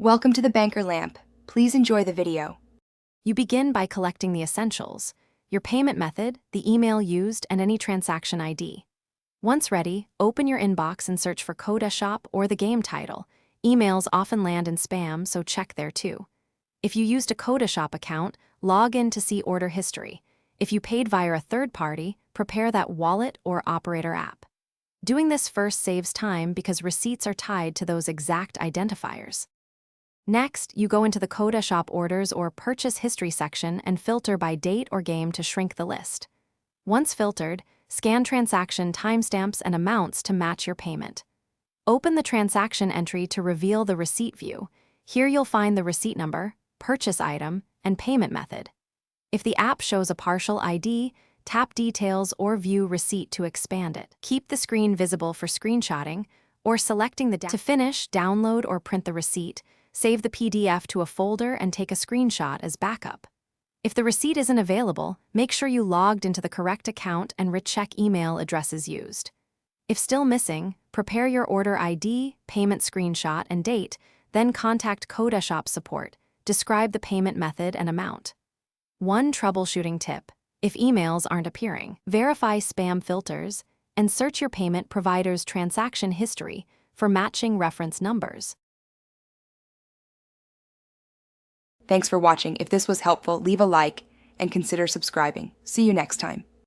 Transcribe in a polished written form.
Welcome to the Banker Lamp. Please enjoy the video. You begin by collecting the essentials: your payment method, the email used, and any transaction ID. Once ready, open your inbox and search for Codashop or the game title. Emails often land in spam, so check there too. If you used a Codashop account, log in to see order history. If you paid via a third party, prepare that wallet or operator app. Doing this first saves time because receipts are tied to those exact identifiers. Next, you go into the Codashop orders or purchase history section and filter by date or game to shrink the list. Once filtered, scan transaction timestamps and amounts to match your payment. Open the transaction entry to reveal the receipt view. Here you'll find the receipt number, purchase item, and payment method. If the app shows a partial ID, tap Details or View Receipt to expand it. Keep the screen visible for screenshotting or selecting the to finish, download or print the receipt. Save the PDF to a folder and take a screenshot as backup. If the receipt isn't available, make sure you logged into the correct account and recheck email addresses used. If still missing, prepare your order ID, payment screenshot, and date, then contact Codashop support. Describe the payment method and amount. One troubleshooting tip: if emails aren't appearing, verify spam filters and search your payment provider's transaction history for matching reference numbers. Thanks for watching. If this was helpful, leave a like and consider subscribing. See you next time.